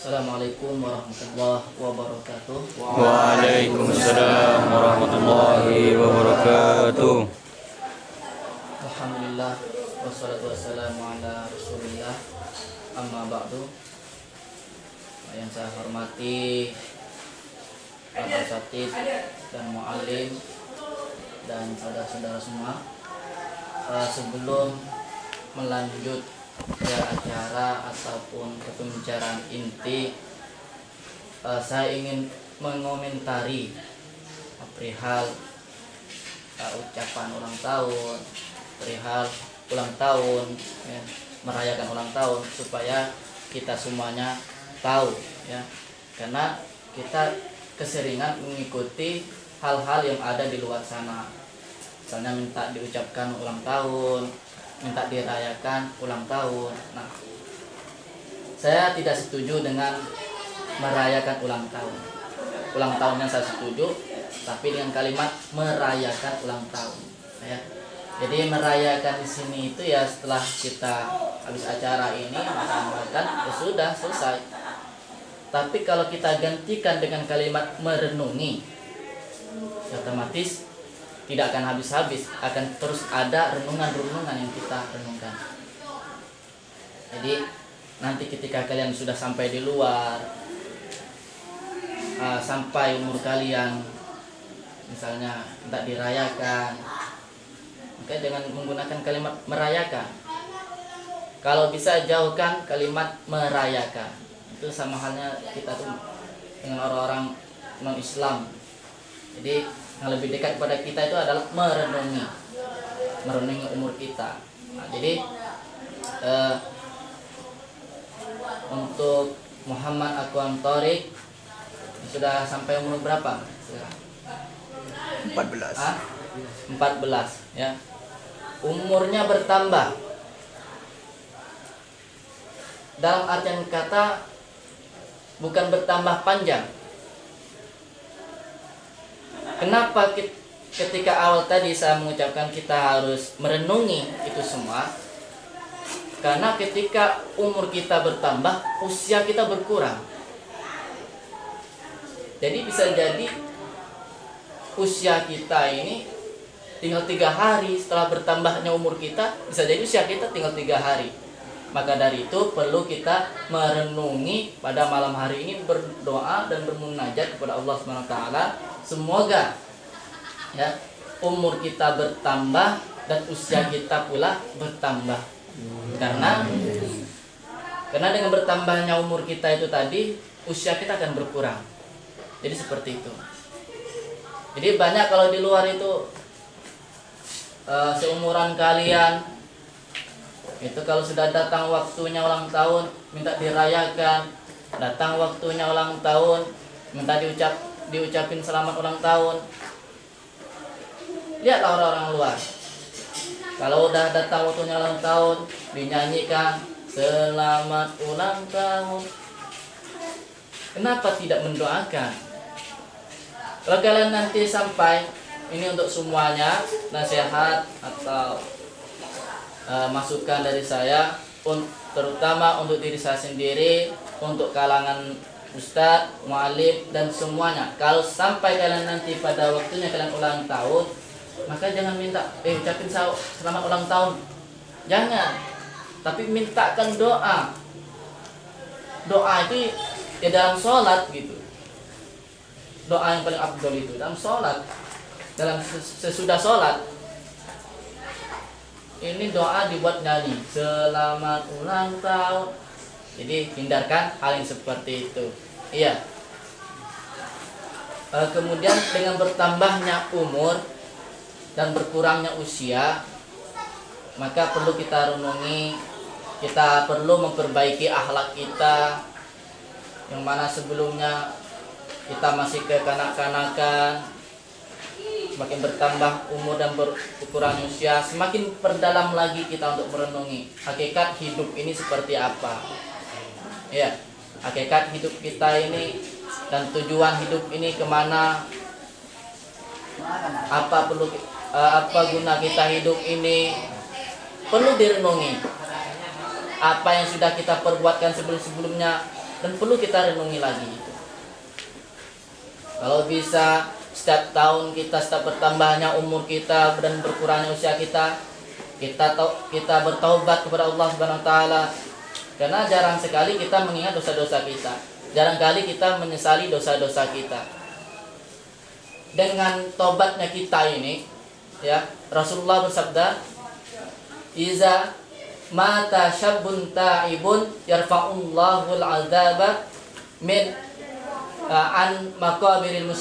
Assalamualaikum warahmatullahi wabarakatuh. Waalaikumsalam warahmatullahi wabarakatuh. Alhamdulillah wassalatu wassalamu ala Rasulillah. Amma ba'du. Yang saya hormati Pak Asatid dan Mu'alim dan saudara-saudara semua, sebelum melanjut ke acara ataupun ke pembicaraan inti, saya ingin mengomentari perihal ucapan ulang tahun, perihal ulang tahun, ya, merayakan ulang tahun, supaya kita semuanya tahu, ya, karena kita keseringan mengikuti hal-hal yang ada di luar sana, misalnya minta diucapkan ulang tahun, minta dirayakan ulang tahun. Nah, saya tidak setuju dengan merayakan ulang tahun. Ulang tahunnya saya setuju, tapi dengan kalimat merayakan ulang tahun, ya. Jadi merayakan di sini itu ya setelah kita habis acara ini makan-makan, ya sudah selesai. Tapi kalau kita gantikan dengan kalimat merenungi, ya otomatis tidak akan habis-habis, akan terus ada renungan-renungan yang kita renungkan. Jadi nanti ketika kalian sudah sampai di luar, sampai umur kalian misalnya tidak dirayakan, maka jangan menggunakan kalimat merayakan. Kalau bisa jauhkan kalimat merayakan. Itu sama halnya kita tuh dengan orang-orang non-Islam. Jadi yang lebih dekat kepada kita itu adalah merenungi umur kita. Nah, jadi untuk Muhammad Aqwan Thoriq sudah sampai umur berapa? 14. 14, ya. Umurnya bertambah. Dalam artian kata bukan bertambah panjang. Kenapa ketika awal tadi saya mengucapkan kita harus merenungi itu semua? Karena ketika umur kita bertambah, usia kita berkurang. Jadi bisa jadi usia kita ini tinggal 3 hari setelah bertambahnya umur kita, bisa jadi usia kita tinggal 3 hari. Maka dari itu perlu kita merenungi pada malam hari ini, berdoa dan bermunajat kepada Allah SWT. Semoga ya umur kita bertambah dan usia kita pula bertambah. Karena dengan bertambahnya umur kita itu tadi, usia kita akan berkurang. Jadi seperti itu. Jadi banyak kalau di luar itu seumuran kalian itu kalau sudah datang waktunya ulang tahun minta dirayakan, datang waktunya ulang tahun minta diucapin selamat ulang tahun. Lihatlah orang-orang luar, kalau udah datang waktunya ulang tahun dinyanyikan selamat ulang tahun. Kenapa tidak mendoakan? Kalau kalian nanti sampai, ini untuk semuanya, nasihat atau masukan dari saya, terutama untuk diri saya sendiri, untuk kalangan ustadz, mu'alim, dan semuanya. Kalau sampai kalian nanti pada waktunya kalian ulang tahun, maka jangan minta ucapin selamat ulang tahun. Jangan. Tapi mintakan doa. Doa itu ya dalam sholat gitu. Doa yang paling afdol itu dalam sholat, dalam sesudah sholat. Ini doa dibuat nyanyi selamat ulang tahun. Jadi hindarkan hal yang seperti itu. Iya. Kemudian dengan bertambahnya umur dan berkurangnya usia, maka perlu kita renungi, kita perlu memperbaiki akhlak kita, yang mana sebelumnya kita masih kekanak-kanakan. Semakin bertambah umur dan berkurang usia, semakin perdalam lagi kita untuk merenungi hakikat hidup ini seperti apa. Ya, hakikat hidup kita ini dan tujuan hidup ini kemana, apa guna kita hidup ini, perlu direnungi. Apa yang sudah kita perbuatkan sebelum-sebelumnya dan perlu kita renungi lagi itu. Kalau bisa setiap tahun kita, setiap bertambahnya umur kita dan berkurangnya usia kita, kita bertaubat kepada Allah Subhanahu wa taala. Karena jarang sekali kita mengingat dosa-dosa kita. Jarang kali kita menyesali dosa-dosa kita. Dengan taubatnya kita ini, ya, Rasulullah bersabda, "Iza mata syabun ta'ibun yarfa'ullahu al-'adzaba min an maqabiril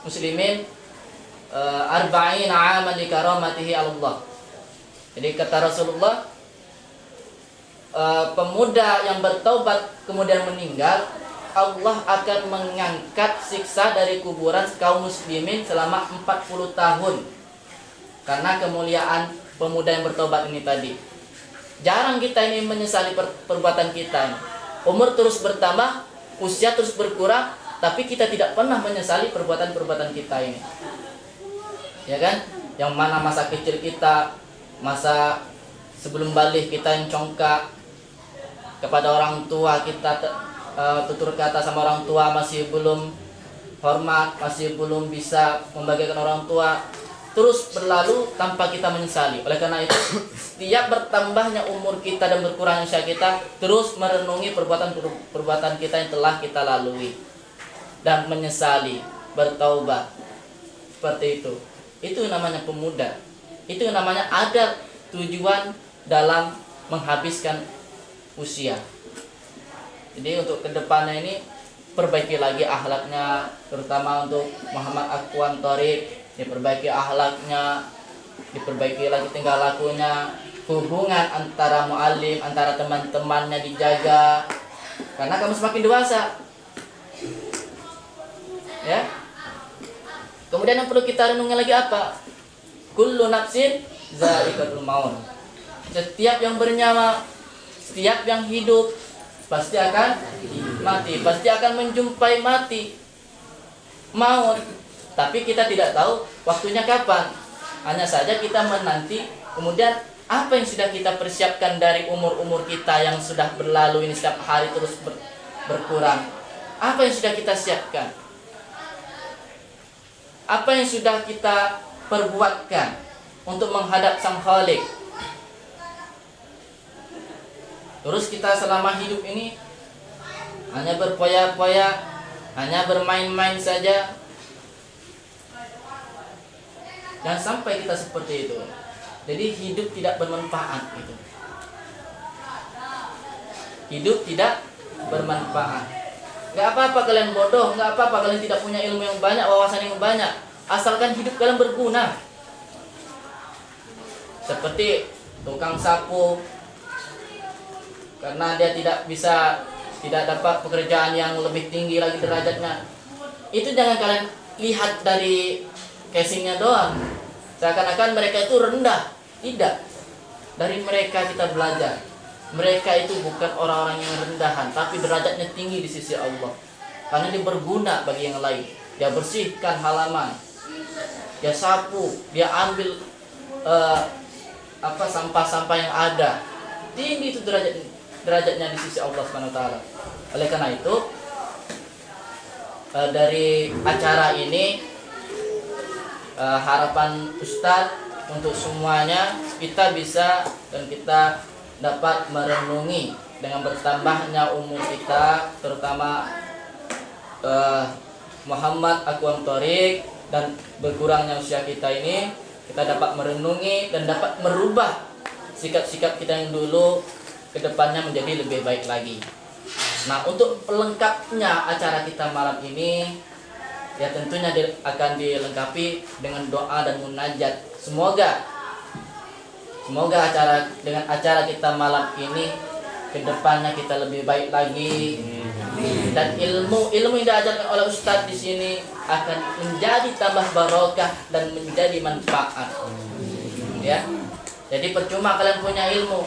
muslimin arba'ina 'aman li karamatihi Allah." Jadi kata Rasulullah, pemuda yang bertaubat kemudian meninggal, Allah akan mengangkat siksa dari kuburan kaum muslimin selama 40 tahun. Karena kemuliaan pemuda yang bertobat ini tadi. Jarang kita ini menyesali perbuatan kita. Umur terus bertambah, usia terus berkurang, tapi kita tidak pernah menyesali perbuatan-perbuatan kita ini. Ya kan? Yang mana masa kecil kita, masa sebelum balik kita yang congkak kepada orang tua, kita tutur kata sama orang tua masih belum hormat, masih belum bisa membahagiakan orang tua, terus berlalu tanpa kita menyesali. Oleh karena itu, setiap bertambahnya umur kita dan berkurangnya usia kita, terus merenungi perbuatan kita yang telah kita lalui dan menyesali, bertaubat. Seperti itu. Itu namanya pemuda. Itu namanya ada tujuan dalam menghabiskan usia. Jadi untuk kedepannya ini perbaiki lagi akhlaknya, terutama untuk Muhammad Aqwan Thoriq, diperbaiki akhlaknya, diperbaiki lagi tingkah lakunya, hubungan antara muallim, antara teman-temannya dijaga, karena kamu semakin dewasa. Ya. Kemudian yang perlu kita renungi lagi apa? Kullu nafsin za'iqatul maut. Setiap yang bernyawa, setiap yang hidup pasti akan mati, pasti akan menjumpai mati, maut. Tapi kita tidak tahu waktunya kapan. Hanya saja kita menanti. Kemudian apa yang sudah kita persiapkan dari umur-umur kita yang sudah berlalu ini, setiap hari terus berkurang. Apa yang sudah kita siapkan? Apa yang sudah kita perbuatkan untuk menghadap Sang Khalik? Terus kita selama hidup ini hanya berpoya-poya, hanya bermain-main saja. Jangan sampai kita seperti itu. Jadi hidup tidak bermanfaat itu. Hidup tidak bermanfaat. Gak apa-apa kalian bodoh, gak apa-apa kalian tidak punya ilmu yang banyak, wawasan yang banyak, asalkan hidup kalian berguna. Seperti tukang sapu, karena dia tidak dapat pekerjaan yang lebih tinggi lagi derajatnya. Itu jangan kalian lihat dari casingnya doang, seakan-akan mereka itu rendah. Tidak. Dari mereka kita belajar. Mereka itu bukan orang-orang yang rendahan, tapi derajatnya tinggi di sisi Allah. Karena dia berguna bagi yang lain. Dia bersihkan halaman, dia sapu, dia ambil sampah-sampah yang ada. Tinggi itu derajatnya di sisi Allah Subhanahu wa taala. Oleh karena itu, dari acara ini harapan Ustadz untuk semuanya kita bisa dan kita dapat merenungi dengan bertambahnya umur kita, terutama Muhammad Aqwan Thoriq, dan berkurangnya usia kita ini, kita dapat merenungi dan dapat merubah sikap-sikap kita yang dulu ke depannya menjadi lebih baik lagi. Nah, untuk pelengkapnya acara kita malam ini, ya tentunya akan dilengkapi dengan doa dan munajat. Semoga dengan acara kita malam ini ke depannya kita lebih baik lagi, dan ilmu yang diajarkan oleh Ustadz di sini akan menjadi tambah barokah dan menjadi manfaat. Ya. Jadi percuma kalian punya ilmu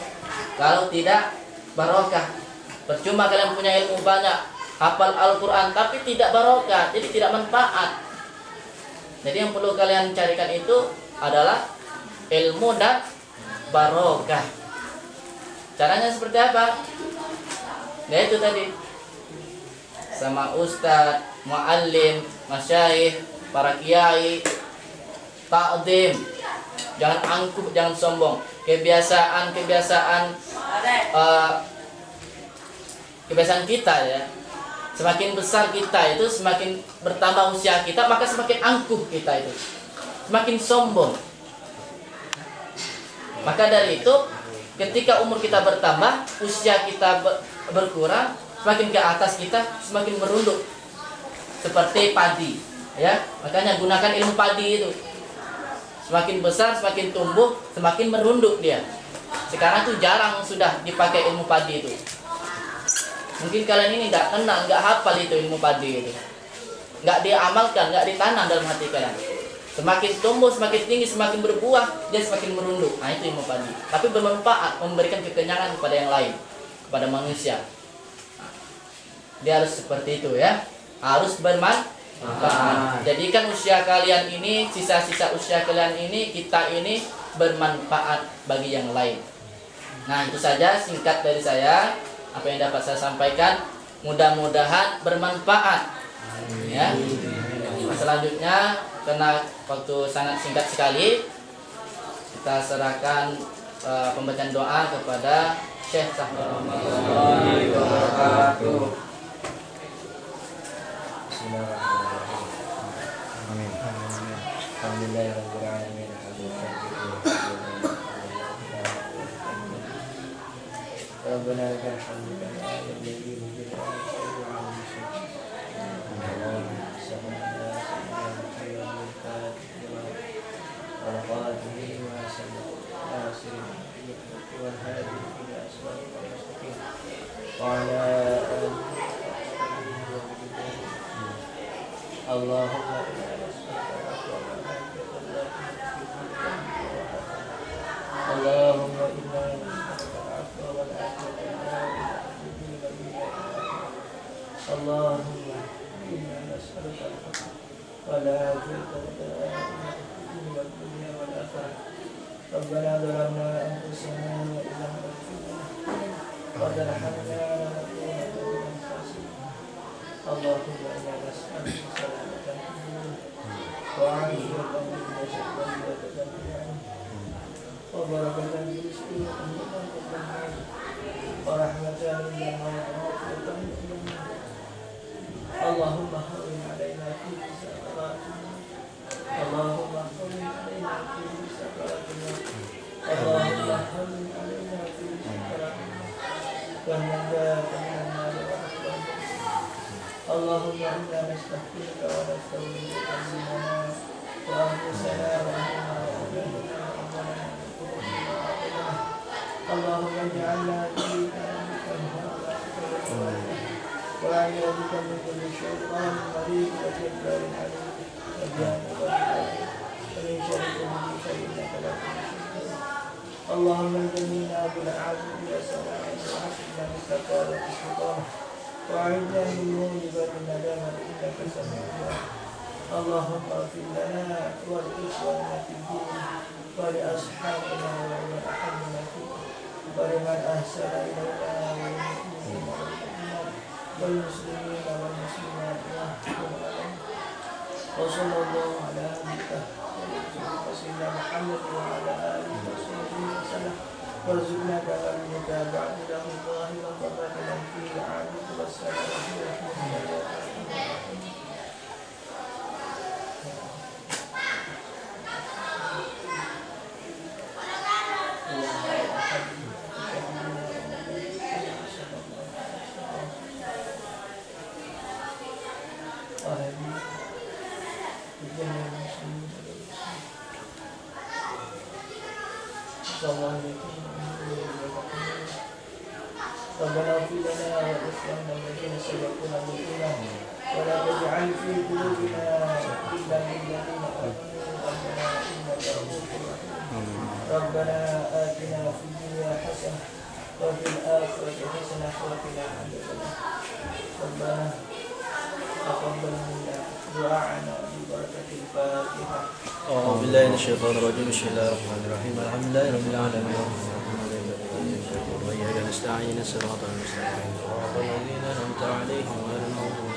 kalau tidak barokah. Percuma kalian punya ilmu banyak, hafal Al-Quran, tapi tidak barokah, jadi tidak manfaat. Jadi yang perlu kalian carikan itu adalah ilmu dan barokah. Caranya seperti apa? Ya itu tadi, sama ustadz, muallim, masyayikh, para kiai, takdim. Jangan angkuh, jangan sombong. Kebiasaan kita ya. Semakin besar kita itu, semakin bertambah usia kita, maka semakin angkuh kita itu, semakin sombong. Maka dari itu, ketika umur kita bertambah, usia kita berkurang, semakin ke atas kita semakin merunduk seperti padi, ya. Makanya gunakan ilmu padi itu. Semakin besar, semakin tumbuh, semakin merunduk dia. Sekarang tuh jarang sudah dipakai ilmu padi itu. Mungkin kalian ini nggak kenal, nggak hafal itu ilmu padi itu, nggak diamalkan, nggak ditanam dalam hati kalian. Semakin tumbuh, semakin tinggi, semakin berbuah, dia semakin merunduk. Nah itu ilmu padi. Tapi bermanfaat, memberikan kekenyangan kepada yang lain, kepada manusia. Nah, dia harus seperti itu ya, harus bermanfaat. Jadikan usia kalian ini, sisa-sisa usia kalian ini, kita ini bermanfaat bagi yang lain. Nah itu saja singkat dari saya. Apa yang dapat saya sampaikan, mudah-mudahan bermanfaat ya. Selanjutnya, karena waktu sangat singkat sekali, kita serahkan pembacaan doa kepada Syekh Sahrul. Amin. Alhamdulillahirrahmanirrahim. ربنا لك الحمد كما ينبغي لجلال وجهك وعظيم سلطانك اللهم صل على سيدنا محمد الفاتح لما ورقاته وسلم ناصر الحق والهادي الى صراطك المستقيم وعلى اله اللهم انا نسالك العفو والعافيه اللهم انا اللهم إنا نسألك الحق ولا عافية والدنيا والآخرة ربنا ظلمنا أنفسنا وإن لم تغفر لنا وترحمنا لنكونن من الخاسرين اللهم إنا نسألك سلامة الدين وعافية من الجسد والبدن وبركة في رزق ورحمة من ومغفرة من اللهم هون علينا في سكراتنا اللهم هون علينا في سكراتنا اللهم هون علينا في سكراتنا والنجاة من النار وأحوال اللهم إنا نستغفرك ونستغفرك ذنوبنا وأنفسنا وأهلنا وأولادنا وأمنا اللهم اجعلنا في كلامك وأعوذ بك من كل شيطان مريض وجبار عليم وجانب ومن شر كل شيء إنك لا تشرك اللهم اجعلنا بالعدل إلى سواء وعافنا من سكارة الشيطان وأعذنا من موجبات الندامة إنك سميع الدعاء اللهم اغفر لنا ولإخواننا في الدين ولأصحابنا ومن أحبنا فيك ولمن أحسن إلينا والمؤمنين والمؤمنات والمسلمين والمسلمات وصلى الله على نبينا سيدنا محمد وعلى آله وصحبه وسلم وارزقنا كما المتابعة له ظاهرا وباطنا في العافية والسلامة ورحمة الله ربنا اغفر لنا ولإخواننا الذين سبقونا بالإيمان ولا تجعل في قلوبنا غلا للذين آمنوا ربنا إنك رؤوف رحيم ربنا آتنا في الدنيا حسنة وفي الآخرة حسنة وقنا عذاب النار ربنا تقبل منا دعاءنا ببركة الفاتحة. أعوذ بالله من الشيطان الرجيم بسم الله الرحمن الرحيم الحمد لله رب العالمين وإياك نستعين الصراط المستقيم صراط الذين أنعمت عليهم غير المغضوب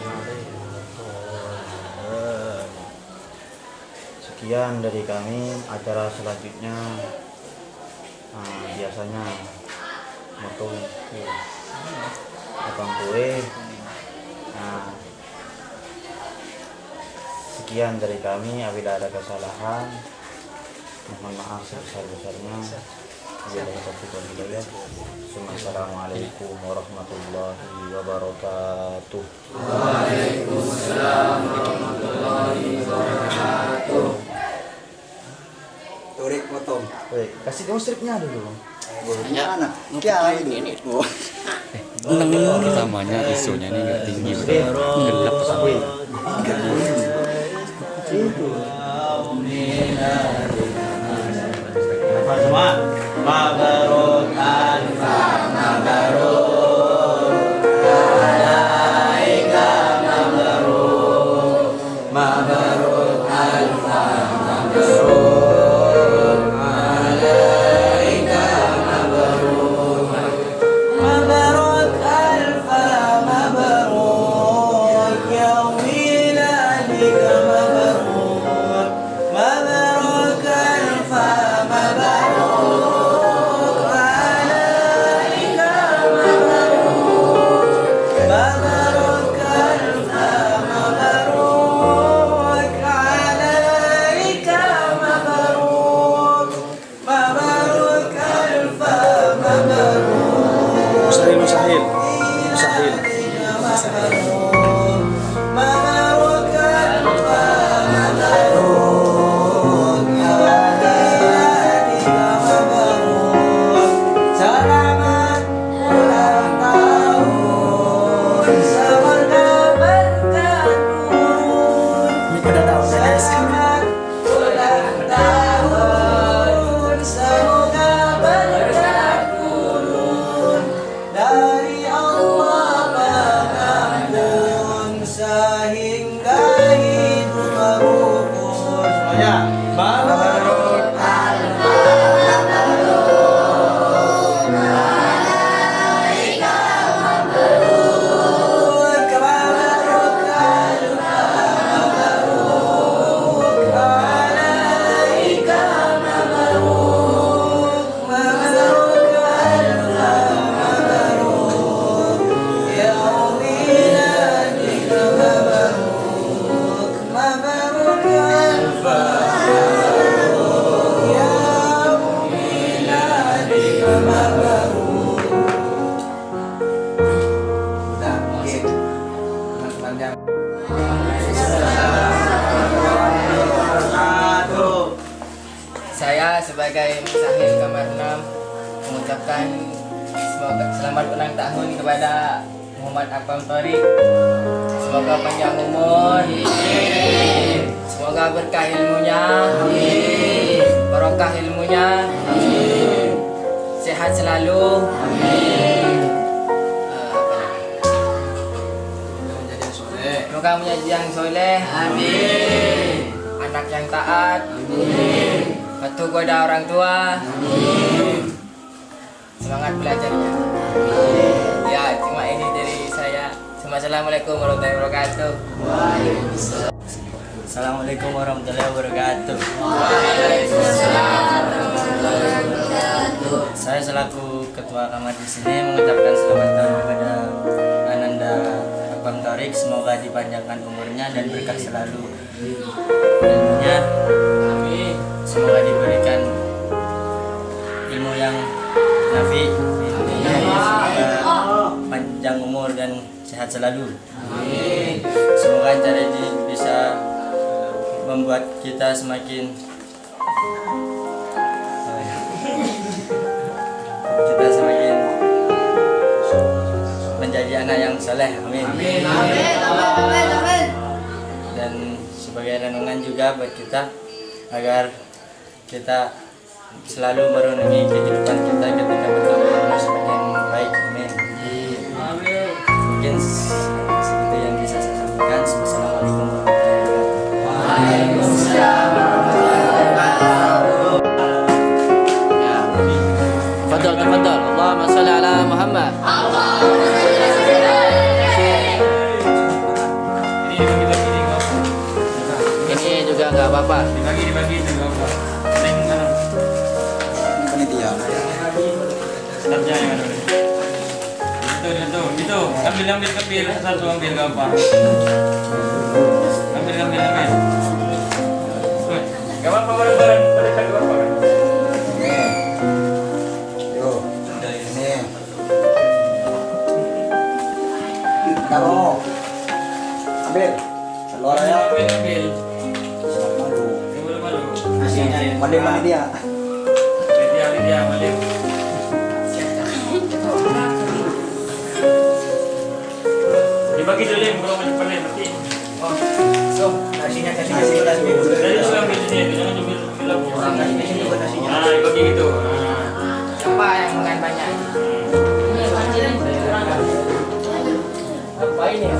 sekian dari kami. Acara selanjutnya biasanya motong kue. Sekian dari kami. Apabila ada kesalahan, mohon maaf sebesar-besarnya. Assalamualaikum warahmatullahi wabarakatuh. Waalaikumsalam warahmatullahi wabarakatuh. Turik potong. Kasih kamu stripnya dulu. Mana? Ini tuh. Namanya isunya ini nggak tinggi, gelap sampai. Semua mabarok alfa mabarok alaika mabarok mabarok alfa mabarok alaika mabarok mabarok alfa mabarok yaumil alika mabarok mabarok alfa Saya sebagai Musahil Kamar 6 mengucapkan semoga selamat ulang tahun kepada Muhammad Akram Thorik. Semoga panjang umur, semoga berkah ilmunya, barokah ilmunya, sehat selalu, semoga menjadi yang soleh, anak yang taat, patuh kepada orang tua, semangat belajarnya. Ya, cuma ini dari saya. Assalamualaikum warahmatullahi wabarakatuh. Assalamualaikum warahmatullahi wabarakatuh. Saya selaku ketua kamar di sini mengucapkan selamat tahun kepada Ananda Akram Thorik. Semoga dipanjangkan umurnya dan berkah selalu ilmunya. Semoga diberikan ilmu yang nafi. Semoga panjang umur dan sehat selalu. Semoga acara ini bisa membuat kita semakin menjadi anak yang saleh. Amin. Dan sebagai renungan juga buat kita agar kita selalu merenungi kehidupan kita ketika bertemu dengan sebagai yang baik. Amin. Mungkin segitu yang bisa saya sampaikan. Wassalamualaikum warahmatullahi wabarakatuh. Tafadhal, tafadhal. Allahumma shalli ala Muhammad. Ini juga nggak apa-apa. bagi-bagi itu gak apa. Neng mana? Panitia. Startnya yang mana? Itu. Ambil kepil satu ambil gak apa. Ambil. Gak apa-apa bareng-bareng. Pada gak apa-apa kan? Yo. Ini. Kalau ambil. Keluar ya. Ambil. Malu. Malu. Mandi dia. Dia balik. Dibagi dulu yang kalau mau panen nanti. Oh, so nasinya kasih udah dulu. Dari itu ambil sini, jangan ambil orang kasih sini buat nasinya. Nah, dibagi gitu. Nah, Siapa yang makan banyak? Apa ini ya?